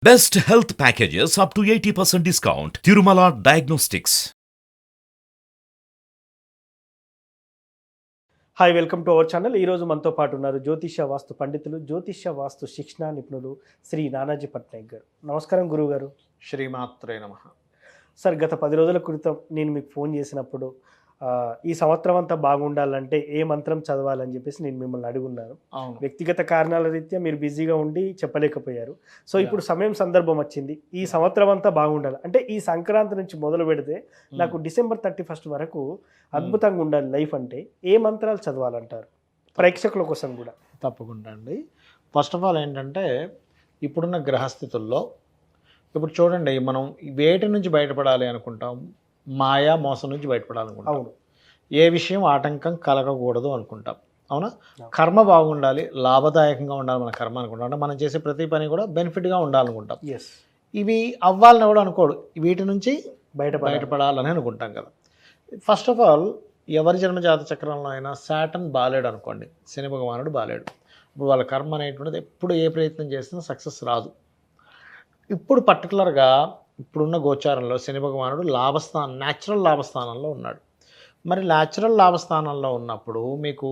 Best health packages up to 80% discount. Tirumala Diagnostics. Hi welcome to our channel. ఈరోజు మనతో పాటు ఉన్నారు జ్యోతిష్య వాస్తు పండితులు, జ్యోతిష్య వాస్తు శిక్షణ నిపుణులు శ్రీ నానాజీ పట్నాయక్ గారు. నమస్కారం గురువు గారు. శ్రీమాత్రే నమః. సార్, గత 10 రోజుల క్రితం నేను మీకు ఫోన్ చేసినప్పుడు ఈ సంవత్సరం అంతా బాగుండాలంటే ఏ మంత్రం చదవాలని చెప్పేసి నేను మిమ్మల్ని అడుగున్నాను. అవును. వ్యక్తిగత కారణాల రీత్యా మీరు బిజీగా ఉండి చెప్పలేకపోయారు. సో ఇప్పుడు సమయం సందర్భం వచ్చింది, ఈ సంవత్సరం అంతా బాగుండాలి అంటే ఈ సంక్రాంతి నుంచి మొదలు పెడితే నాకు డిసెంబర్ 31 వరకు అద్భుతంగా ఉండాలి లైఫ్ అంటే ఏ మంత్రాలు చదవాలంటారు ప్రేక్షకుల కోసం కూడా? తప్పకుండా అండి. ఫస్ట్ ఆఫ్ ఆల్ ఏంటంటే ఇప్పుడున్న గ్రహస్థితుల్లో ఇప్పుడు చూడండి, మనం వేటి నుంచి బయటపడాలి అనుకుంటాం, మాయా మోసం నుంచి బయటపడాలనుకుంటాం. అవును. ఏ విషయం ఆటంకం కలగకూడదు అనుకుంటాం. అవునా? కర్మ బాగుండాలి, లాభదాయకంగా ఉండాలి మన కర్మ అనుకుంటాం. అంటే మనం చేసే ప్రతి పని కూడా బెనిఫిట్గా ఉండాలనుకుంటాం. ఎస్. ఇవి అవ్వాలని కూడా అనుకోడు, వీటి నుంచి బయటపడాలి. బయటపడాలని అనుకుంటాం కదా. ఫస్ట్ ఆఫ్ ఆల్ ఎవరి జన్మజాత చక్రంలో అయినా శాటన్ బాలేడు అనుకోండి, శని భగవానుడు బాలేడు. ఇప్పుడు వాళ్ళ కర్మ అనేటువంటిది ఎప్పుడు ఏ ప్రయత్నం చేసినా సక్సెస్ రాదు. ఇప్పుడు పర్టికులర్గా ఇప్పుడున్న గోచారంలో శని భగవానుడు న్యాచురల్ లాభస్థానంలో ఉన్నాడు. మరి న్యాచురల్ లాభస్థానంలో ఉన్నప్పుడు మీకు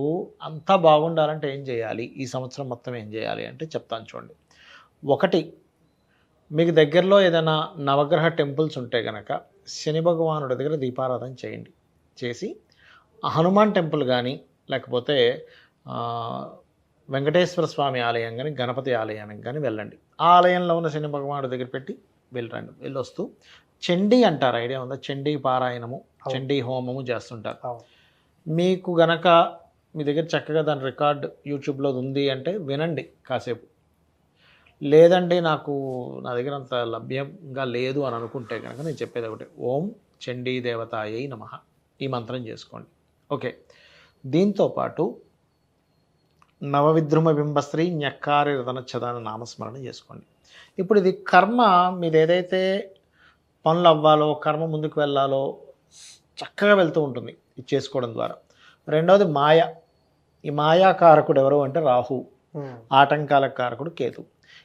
అంతా బాగుండాలంటే ఏం చేయాలి, ఈ సంవత్సరం మొత్తం ఏం చేయాలి అంటే చెప్తాను చూడండి. ఒకటి, మీకు దగ్గరలో ఏదైనా నవగ్రహ టెంపుల్స్ ఉంటే కనుక శని భగవానుడి దగ్గర దీపారాధన చేయండి. చేసి హనుమాన్ టెంపుల్ కానీ లేకపోతే వెంకటేశ్వర స్వామి ఆలయం కానీ గణపతి ఆలయానికి కానీ వెళ్ళండి. ఆ ఆలయంలో ఉన్న శని భగవానుడి దగ్గర పెట్టి వెళ్ళొస్తూ చండీ అంటారు, ఐడియా ఉందా? చండీ పారాయణము, చండీ హోమము చేస్తుంటారు. మీకు గనక మీ దగ్గర చక్కగా దాని రికార్డ్ యూట్యూబ్లో ఉంది అంటే వినండి కాసేపు. లేదండి నా దగ్గర అంత లభ్యంగా లేదు అని అనుకుంటే కనుక నేను చెప్పేది ఒకటి, ఓం చండీ దేవతాయై నమః ఈ మంత్రం చేసుకోండి. ఓకే. దీంతోపాటు నవవిద్రుమ బింబశ్రీ ఞక్కారి రతనచ్చదాన నామస్మరణ చేసుకోండి. ఇప్పుడు ఇది కర్మ, మీరు ఏదైతే పనులు అవ్వాలో, కర్మ ముందుకు వెళ్ళాలో చక్కగా వెళ్తూ ఉంటుంది ఇది చేసుకోవడం ద్వారా. రెండవది మాయ. ఈ మాయాకారకుడు ఎవరు అంటే రాహు, ఆటంకాల కారకుడు కేతు.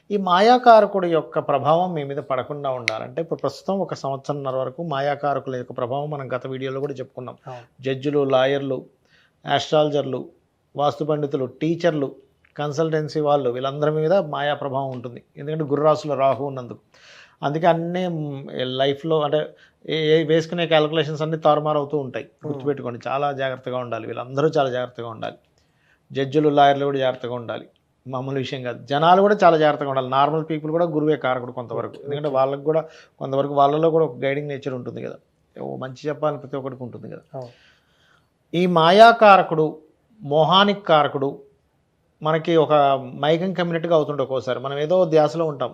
ఈ మాయాకారకుడు యొక్క ప్రభావం మీ మీద పడకుండా ఉండాలంటే ఇప్పుడు ప్రస్తుతం 1 సంవత్సరంన్నర వరకు మాయాకారకుల యొక్క ప్రభావం మనం గత వీడియోలో కూడా చెప్పుకున్నాం. జడ్జిలు, లాయర్లు, ఆస్ట్రాలజర్లు, వాస్తు పండితులు, టీచర్లు, కన్సల్టెన్సీ వాళ్ళు, వీళ్ళందరి మీద మాయా ప్రభావం ఉంటుంది. ఎందుకంటే గురురాశుల రాహు ఉన్నందుకు. అందుకే అన్నీ లైఫ్లో అంటే వేసుకునే క్యాలిక్యులేషన్స్ అన్నీ తారుమారు అవుతూ ఉంటాయి. గుర్తుపెట్టుకోండి, చాలా జాగ్రత్తగా ఉండాలి. వీళ్ళందరూ చాలా జాగ్రత్తగా ఉండాలి. జడ్జిలు, లాయర్లు కూడా జాగ్రత్తగా ఉండాలి. మామూలు విషయం కాదు. జనాలు కూడా చాలా జాగ్రత్తగా ఉండాలి. నార్మల్ పీపుల్ కూడా గురువే కారకుడు కొంతవరకు. ఎందుకంటే వాళ్ళకు కూడా కొంతవరకు వాళ్ళలో కూడా ఒక గైడింగ్ నేచర్ ఉంటుంది కదా, మంచి చెప్పాలని ప్రతి ఒక్కరికి ఉంటుంది కదా. ఈ మాయాకారకుడు, మోహానికి కారకుడు మనకి ఒక మైకం కమ్యూనిటీగా అవుతుంటే ఒక్కోసారి మనం ఏదో ధ్యాసలో ఉంటాం.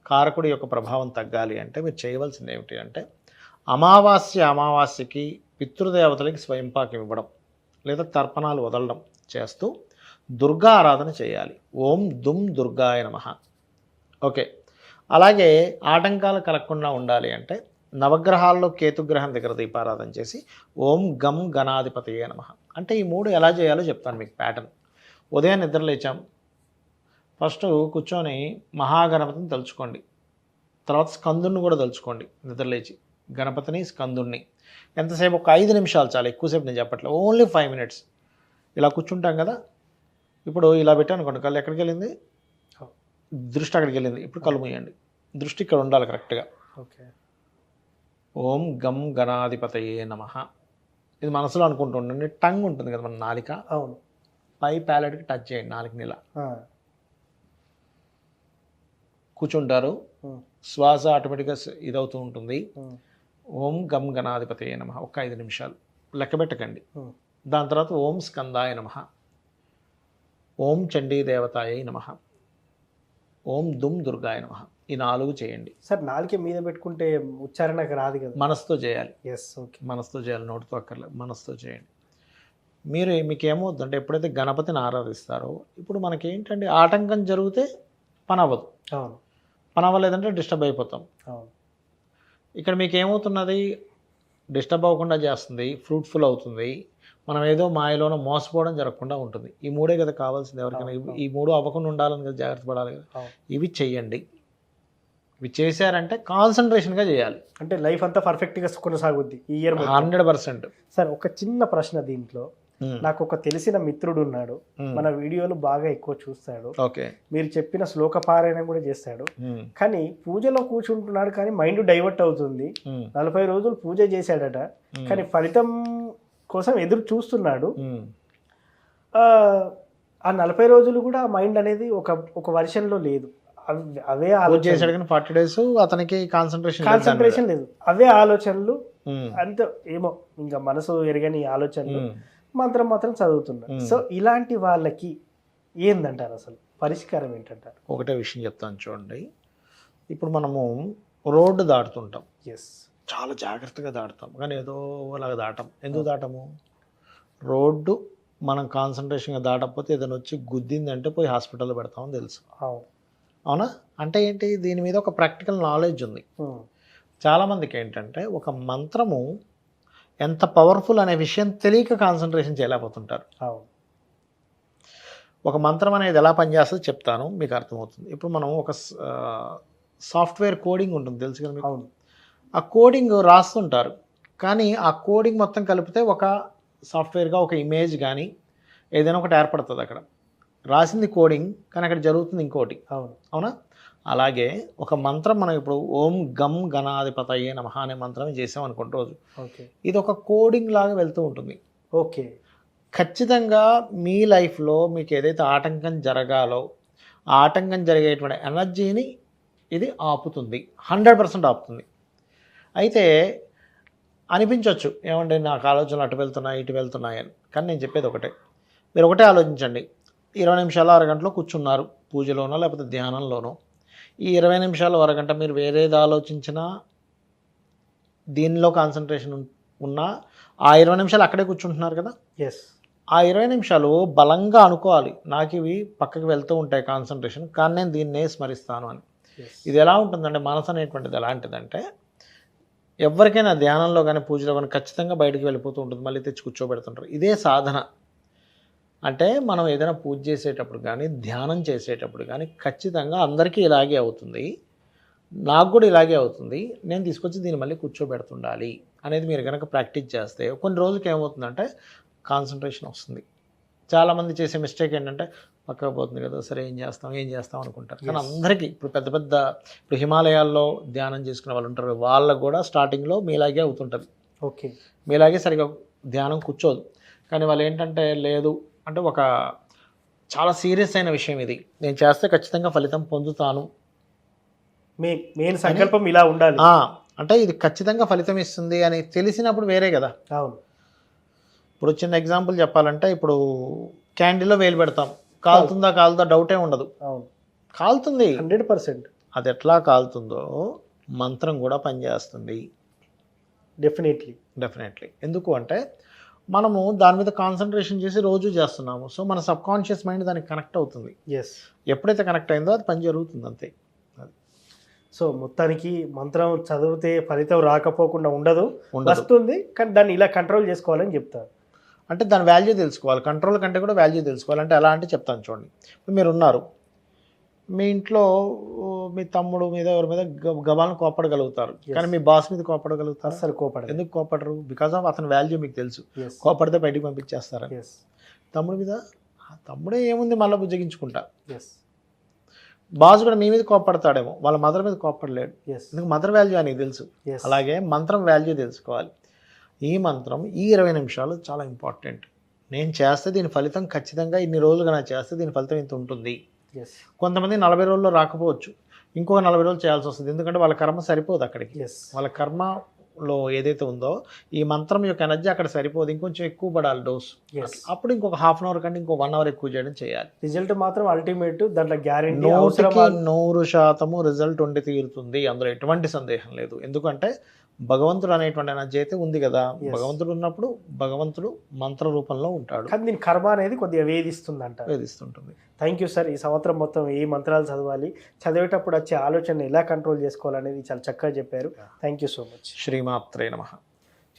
కారకుడి యొక్క ప్రభావం తగ్గాలి అంటే మీరు చేయవలసింది ఏమిటి అంటే అమావాస్యకి పితృదేవతలకి స్వయంపాకం ఇవ్వడం లేదా తర్పణాలు వదలడం చేస్తూ దుర్గా ఆరాధన చేయాలి. ఓం దుమ్ దుర్గాయ నమః. ఓకే. అలాగే ఆటంకాలు కలగకుండా ఉండాలి అంటే నవగ్రహాల్లో కేతుగ్రహం దగ్గర దీపారాధన చేసి ఓం గం గణాధిపతయే నమః. అంటే ఈ 3 ఎలా చేయాలో చెప్తాను మీకు ప్యాటర్న్. ఉదయం నిద్ర లేచాం, ఫస్ట్ కూర్చొని మహాగణపతిని తలుచుకోండి. తర్వాత స్కందుని కూడా తలుచుకోండి. నిద్రలేచి గణపతిని, స్కందుని ఎంతసేపు, ఒక 5 నిమిషాలు చాలు, ఎక్కువసేపు నేను చెప్పట్లేదు, ఓన్లీ 5 minutes. ఇలా కూర్చుంటాం కదా. ఇప్పుడు ఇలా పెట్టాను అనుకోండి, కళ్ళు ఎక్కడికి వెళ్ళింది, దృష్టి అక్కడికి వెళ్ళింది. ఇప్పుడు కళ్ళు మూయండి, దృష్టి ఇక్కడ ఉండాలి కరెక్ట్గా. ఓకే. ఓం గం గణాధిపతయే నమః. ఇది మనసులో అనుకుంటుండండి. టంగ్ ఉంటుంది కదా మన నాలిక, అవును, పై ప్యాలెట్కి టచ్ చేయండి, నాలుగు నీళ్ళ కూర్చుంటారు. శ్వాస ఆటోమేటిక్గా ఇదవుతూ ఉంటుంది. ఓం గం గణాధిపతయే నమః ఒక 5 నిమిషాలు లెక్క పెట్టకండి. దాని తర్వాత ఓం స్కందాయ నమః, ఓం చండీ దేవతాయై నమః, ఓం దుమ్ దుర్గాయ నమః. ఈ 4 చేయండి. సార్, నాలుకే మీద పెట్టుకుంటే ఉచ్చారణకు రాదు కదా? మనసుతో చేయాలి. ఎస్. ఓకే. మనసుతో చేయాలి, నోటితో అక్కర్లేదు, మనసుతో చేయండి. మీకు ఏమవుతుందంటే ఎప్పుడైతే గణపతిని ఆరాధిస్తారో ఇప్పుడు మనకేంటంటే ఆటంకం జరిగితే పని అవ్వదు. అవును. పని అవ్వలేదంటే డిస్టర్బ్ అయిపోతాం. అవును. ఇక్కడ మీకు ఏమవుతున్నది, డిస్టర్బ్ అవ్వకుండా చేస్తుంది, ఫ్రూట్ఫుల్ అవుతుంది. మనం ఏదో మాయలోనో మోసపోవడం జరగకుండా ఉంటుంది. ఈ 3 కదా కావాల్సింది ఎవరికైనా. ఈ 3 అవ్వకుండా ఉండాలని కదా జాగ్రత్త పడాలి కదా. ఇవి చెయ్యండి. ఇవి చేశారంటే కాన్సన్ట్రేషన్గా చేయాలి. అంటే లైఫ్ అంతా పర్ఫెక్ట్గా కొనసాగుద్ది ఈ ఇయర్. 100%. సార్ ఒక చిన్న ప్రశ్న దీంట్లో, నాకు ఒక తెలిసిన మిత్రుడు ఉన్నాడు, మన వీడియోలు బాగా ఎక్కువ చూస్తాడు, ఓకే, మీరు చెప్పిన శ్లోక పారాయణం కూడా చేస్తాడు, కానీ పూజలో కూర్చుంటున్నాడు కానీ మైండ్ డైవర్ట్ అవుతుంది. 40 రోజులు పూజ చేశాడట, కానీ ఫలితం కోసం ఎదురు చూస్తున్నాడు. ఆ 40 రోజులు కూడా మైండ్ అనేది ఒక వర్షన్లో లేదు. అవే చేశాడు కానీ 40 days అతనికి కాన్సన్ట్రేషన్ లేదు, అవే ఆలోచనలు, అంత ఏమో ఇంకా మనసు ఎరగని ఆలోచనలు, మాత్రం చదువుతున్నారు. సో ఇలాంటి వాళ్ళకి ఏందంటారు, అసలు పరిష్కారం ఏంటంటారు? ఒకటే విషయం చెప్తాను చూడండి. ఇప్పుడు మనము రోడ్డు దాటుతుంటాం, చాలా జాగ్రత్తగా దాటుతాం, కానీ ఏదో అలాగ దాటం. ఎందుకు దాటము? రోడ్డు మనం కాన్సన్ట్రేషన్గా దాటకపోతే ఏదైనా వచ్చి గుద్దిందంటే పోయి హాస్పిటల్లో పెడతామని తెలుసు. అవునా? అంటే ఏంటి, దీని మీద ఒక ప్రాక్టికల్ నాలెడ్జ్ ఉంది. చాలామందికి ఏంటంటే ఒక మంత్రము ఎంత పవర్ఫుల్ అనే విషయం తెలియక కాన్సన్ట్రేషన్ చేయలేకపోతుంటారు. ఒక మంత్రం అనేది ఎలా పనిచేస్తుందో చెప్తాను, మీకు అర్థమవుతుంది. ఇప్పుడు మనం ఒక సాఫ్ట్వేర్ కోడింగ్ ఉంటుంది, తెలుసు కదా మీకు. ఆ కోడింగ్ రాస్తుంటారు, కానీ ఆ కోడింగ్ మొత్తం కలిపితే ఒక సాఫ్ట్వేర్గా ఒక ఇమేజ్ కానీ ఏదైనా ఒకటి ఏర్పడుతుంది. అక్కడ రాసింది కోడింగ్, కానీ అక్కడ జరుగుతుంది ఇంకోటి. అవునా? అలాగే ఒక మంత్రం మనం ఇప్పుడు ఓం గం గణాధిపతయే నమః అనే మంత్రం చేసాం అనుకోండి రోజు, ఇది ఒక కోడింగ్ లాగా వెళ్తూ ఉంటుంది. ఓకే, ఖచ్చితంగా మీ లైఫ్లో మీకు ఏదైతే ఆటంకం జరగాలో ఆ ఆటంకం జరిగేటువంటి ఎనర్జీని ఇది ఆపుతుంది, 100% ఆపుతుంది. అయితే అనిపించవచ్చు, ఏమంటే నాకు ఆలోచనలు అటు వెళ్తున్నాయి ఇటు వెళ్తున్నాయి అని, కానీ నేను చెప్పేది ఒకటే. మీరు ఒకటే ఆలోచించండి, 20 నిమిషాలు అరగంటలో కూర్చున్నారు పూజలోనో లేకపోతే ధ్యానంలోనో, ఈ 20 నిమిషాలు అరగంట మీరు వేరేది ఆలోచించినా దీనిలో కాన్సన్ట్రేషన్ ఉన్నా ఆ 20 నిమిషాలు అక్కడే కూర్చుంటున్నారు కదా. ఆ 20 నిమిషాలు బలంగా అనుకోవాలి, నాకు ఇవి పక్కకి వెళ్తూ ఉంటాయి కాన్సన్ట్రేషన్, కానీ నేను దీన్నే స్మరిస్తాను అని. ఇది ఎలా ఉంటుందంటే, మనసు అనేటువంటిది ఎలాంటిదంటే, ఎవరికైనా ధ్యానంలో కానీ పూజలో కానీ ఖచ్చితంగా బయటకు వెళ్ళిపోతూ ఉంటుంది, మళ్ళీ తెచ్చి కూర్చోబెడుతుంటారు. ఇదే సాధన. అంటే మనం ఏదైనా పూజ చేసేటప్పుడు కానీ ధ్యానం చేసేటప్పుడు కానీ ఖచ్చితంగా అందరికీ ఇలాగే అవుతుంది, నాకు కూడా ఇలాగే అవుతుంది, నేను తీసుకొచ్చి దీన్ని మళ్ళీ కూర్చోబెడుతుండాలి అనేది మీరు కనుక ప్రాక్టీస్ చేస్తే కొన్ని రోజులకి ఏమవుతుందంటే కాన్సన్ట్రేషన్ వస్తుంది. చాలామంది చేసే మిస్టేక్ ఏంటంటే పక్కకు పోతుంది కదా, సరే ఏం చేస్తాం అనుకుంటారు. కానీ అందరికీ ఇప్పుడు ఇప్పుడు హిమాలయాల్లో ధ్యానం చేసుకునే వాళ్ళు ఉంటారు, వాళ్ళకు కూడా స్టార్టింగ్లో మీలాగే అవుతుంటుంది. ఓకే, మీలాగే సరిగా ధ్యానం కూర్చోదు, కానీ వాళ్ళు ఏంటంటే లేదు అంటే ఒక చాలా సీరియస్ అయిన విషయం ఇది, నేను చేస్తే ఖచ్చితంగా ఫలితం పొందుతాను, మెయిన్ సంకల్పం ఇలా ఉండాలి, అంటే ఇది ఖచ్చితంగా ఫలితం ఇస్తుంది అని తెలిసినప్పుడు వేరే కదా. అవును. ఇప్పుడు చిన్న ఎగ్జాంపుల్ చెప్పాలంటే, ఇప్పుడు క్యాండిల్లో వేలు పెడతాం, కాలుతుందా డౌటే ఉండదు. అవును, కాలుతుంది 100%. అది ఎట్లా కాలుతుందో మంత్రం కూడా పనిచేస్తుంది డెఫినెట్లీ. ఎందుకు అంటే మనము దాని మీద కాన్సన్ట్రేషన్ చేసి రోజు చేస్తున్నాము, సో మన సబ్కాన్షియస్ మైండ్ దానికి కనెక్ట్ అవుతుంది. ఎప్పుడైతే కనెక్ట్ అయిందో అది పని జరుగుతుంది, అంతే. సో మొత్తానికి మంత్రం చదివితే ఫలితం రాకపోకుండా ఉండదు, వస్తుంది, కానీ దాన్ని ఇలా కంట్రోల్ చేసుకోవాలని చెప్తారు. అంటే దాని వాల్యూ తెలుసుకోవాలి, కంట్రోల్ కంటే కూడా వాల్యూ తెలుసుకోవాలి. అంటే ఎలా అంటే చెప్తాను చూడండి. ఇప్పుడు మీరు ఉన్నారు, మీ ఇంట్లో మీ తమ్ముడు మీద ఎవరి మీద గబాలను కోపడగలుగుతారు, కానీ మీ బాస్ మీద కోపడగలుగుతారు? అసలు కోపడరు. ఎందుకు కోపడరు? బికాస్ ఆఫ్ అతని వాల్యూ మీకు తెలుసు. కోపడితే బయటికి పంపించేస్తారా? తమ్ముడి మీద తమ్ముడే ఏముంది మళ్ళీ బుజ్జగించుకుంటా. బాస్ కూడా మీ మీద కోపడతాడేమో, వాళ్ళ మదర్ మీద కోపడలేడు, ఎందుకు మదర్ వాల్యూ అని తెలుసు. అలాగే మంత్రం వాల్యూ తెలుసుకోవాలి. ఈ మంత్రం ఈ 20 నిమిషాలు చాలా ఇంపార్టెంట్. నేను చేస్తే దీని ఫలితం ఖచ్చితంగా ఇన్ని రోజులుగా నా చేస్తే దీని ఫలితం ఇంత ఉంటుంది. కొంతమంది 40 రోజుల్లో రాకపోవచ్చు, ఇంకొక 40 రోజులు చేయాల్సి వస్తుంది, ఎందుకంటే వాళ్ళ కర్మ సరిపోదు అక్కడికి. వాళ్ళ కర్మలో ఏదైతే ఉందో ఈ మంత్రం యొక్క ఎనర్జీ అక్కడ సరిపోదు, ఇంకొంచెం ఎక్కువ పడాలి డోస్. అప్పుడు ఇంకొక ½ అవర్ కంటే ఇంకో 1 అవర్ ఎక్కువ చేయడం చేయాలి. రిజల్ట్ మాత్రం అల్టిమేట్, దాంట్లో గ్యారెంటీ 100% రిజల్ట్ ఉండి తీరుతుంది, అందులో ఎటువంటి సందేహం లేదు. ఎందుకంటే భగవంతుడు అనేటువంటి ఎనర్జీ అయితే ఉంది కదా, భగవంతుడు ఉన్నప్పుడు భగవంతుడు మంత్ర రూపంలో ఉంటాడు, కానీ దీని కర్మ అనేది కొద్దిగా వేధిస్తుంటుంది. Thank you sir. ఈ సంవత్సరం మొత్తం ఏ మంత్రాలు చదవాలి, చదివేటప్పుడు వచ్చే ఆలోచన ఎలా కంట్రోల్ చేసుకోవాలనేది చాలా చక్కగా చెప్పారు. Thank you so much. శ్రీమాత్రే నమః.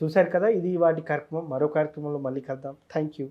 చూశారు కదా, ఇది వాటి కార్యక్రమం. మరో కార్యక్రమంలో మళ్ళీ కలుద్దాం. Thank you.